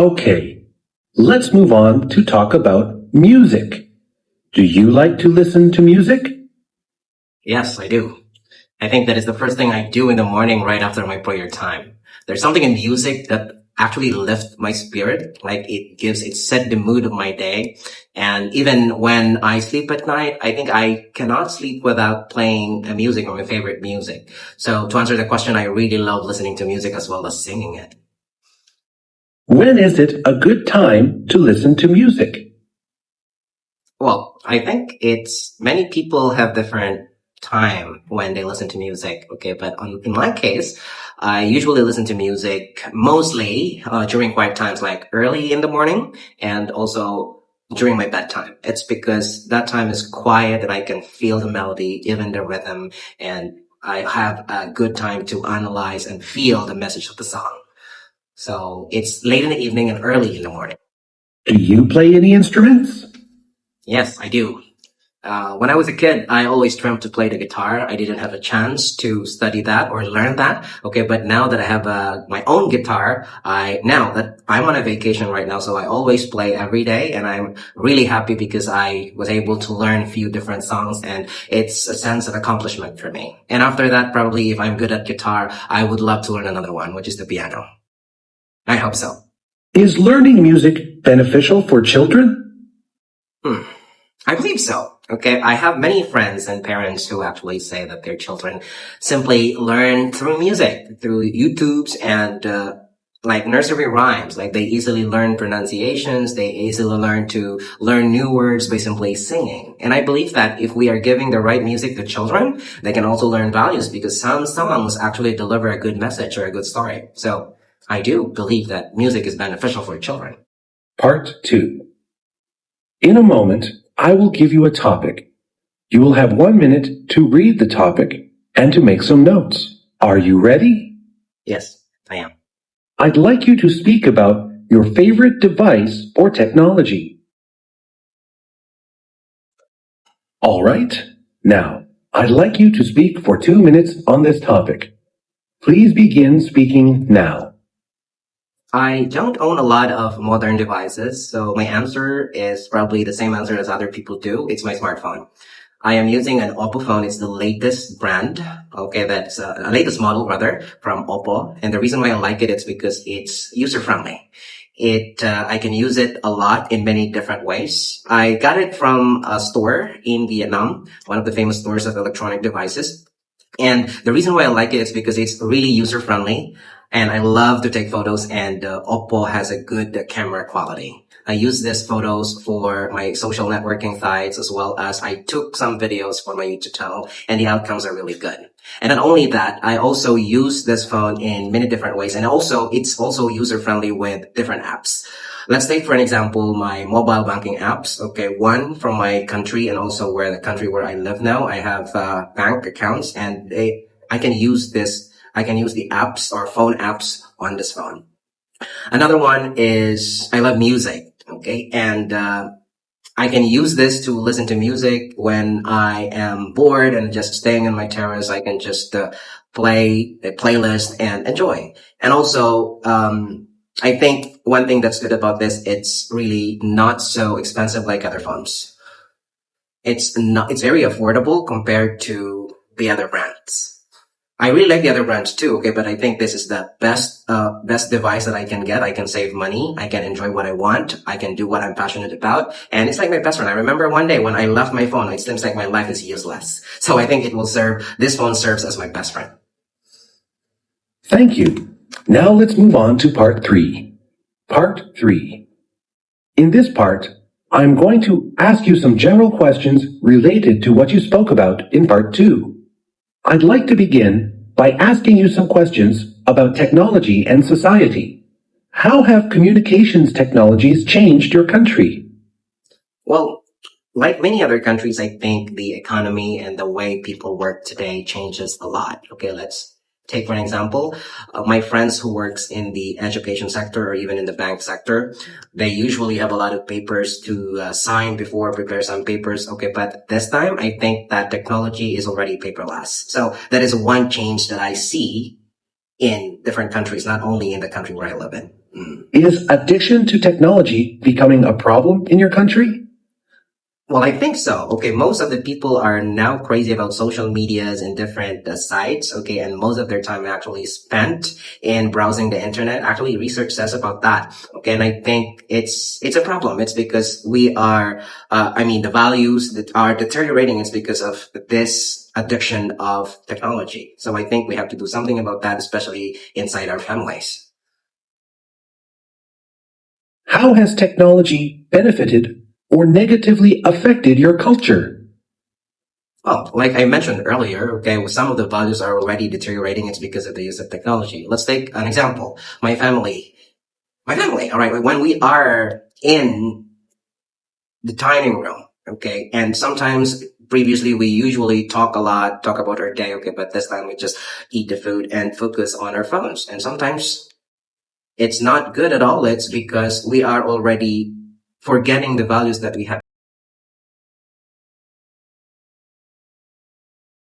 Okay, let's move on to talk about music. Do you like to listen to music? Yes, I do. I think that is the first thing I do in the morning right after my prayer time. There's something in music that actually lifts my spirit. Like it set the mood of my day. And even when I sleep at night, I think I cannot sleep without playing a music or my favorite music. So to answer the question, I really love listening to music as well as singing it. When is it a good time to listen to music? Well, I think it's many people have different time when they listen to music. Okay, but in my case, I usually listen to music mostly during quiet times, like early in the morning, and also during my bedtime. It's because that time is quiet and I can feel the melody, even the rhythm, and I have a good time to analyze and feel the message of the song. So it's late in the evening and early in the morning. Do you play any instruments? Yes, I do. When I was a kid, I always dreamt to play the guitar. I didn't have a chance to study that or learn that. Okay, but now that I have my own guitar, now that I'm on a vacation right now, so I always play every day, and I'm really happy because I was able to learn a few different songs, and it's a sense of accomplishment for me. And after that, probably if I'm good at guitar, I would love to learn another one, which is the piano. I hope so. Is learning music beneficial for children? I believe so. Okay, I have many friends and parents who actually say that their children simply learn through music, through YouTubes and like nursery rhymes. Like they easily learn pronunciations, they easily learn new words by simply singing. And I believe that if we are giving the right music to children, they can also learn values because some songs actually deliver a good message or a good story. So I do believe that music is beneficial for children. Part 2. In a moment, I will give you a topic. You will have 1 minute to read the topic and to make some notes. Are you ready? Yes, I am. I'd like you to speak about your favorite device or technology. All right. Now, I'd like you to speak for 2 minutes on this topic. Please begin speaking now. I don't own a lot of modern devices, so my answer is probably the same answer as other people do. It's my smartphone. I am using an Oppo phone. It's the latest brand. Okay, that's a latest model rather from Oppo. And the reason why I like it is because it's user friendly. I can use it a lot in many different ways. I got it from a store in Vietnam, one of the famous stores of electronic devices. And the reason why I like it is because it's really user friendly and I love to take photos and Oppo has a good camera quality. I use these photos for my social networking sites as well as I took some videos for my YouTube channel and the outcomes are really good. And not only that, I also use this phone in many different ways and also it's also user friendly with different apps. Let's take, for an example, my mobile banking apps. Okay, one from my country and also where the country where I live now. I have bank accounts and I can use the apps or phone apps on this phone. Another one is I love music. Okay, and I can use this to listen to music when I am bored and just staying on my terrace. I can just play a playlist and enjoy. And also, I think one thing that's good about this, it's really not so expensive like other phones. It's very affordable compared to the other brands. I really like the other brands too, okay, but I think this is the best device that I can get. I can save money. I can enjoy what I want. I can do what I'm passionate about. And it's like my best friend. I remember one day when I left my phone, it seems like my life is useless. So I think this phone serves as my best friend. Thank you. Now let's move on to part 3. Part 3. In this part, I'm going to ask you some general questions related to what you spoke about in part 2. I'd like to begin by asking you some questions about technology and society. How have communications technologies changed your country? Well, like many other countries, I think the economy and the way people work today changes a lot. Okay, let's take for an example, my friends who works in the education sector or even in the bank sector, they usually have a lot of papers to sign before prepare some papers. Okay, but this time I think that technology is already paperless. So that is one change that I see in different countries, not only in the country where I live in. Is addiction to technology becoming a problem in your country? Well, I think so. Okay, most of the people are now crazy about social medias and different sites. Okay, and most of their time actually spent in browsing the internet. Actually, research says about that. Okay, and I think it's a problem. It's because we are, the values that are deteriorating. It's because of this addiction of technology. So I think we have to do something about that, especially inside our families. How has technology benefited or negatively affected your culture? Well, like I mentioned earlier, okay, well, some of the values are already deteriorating. It's because of the use of technology. Let's take an example. My family, all right, when we are in the dining room, okay, and sometimes previously we usually talk a lot, talk about our day, okay, but this time we just eat the food and focus on our phones. And sometimes it's not good at all. It's because we are already forgetting the values that we have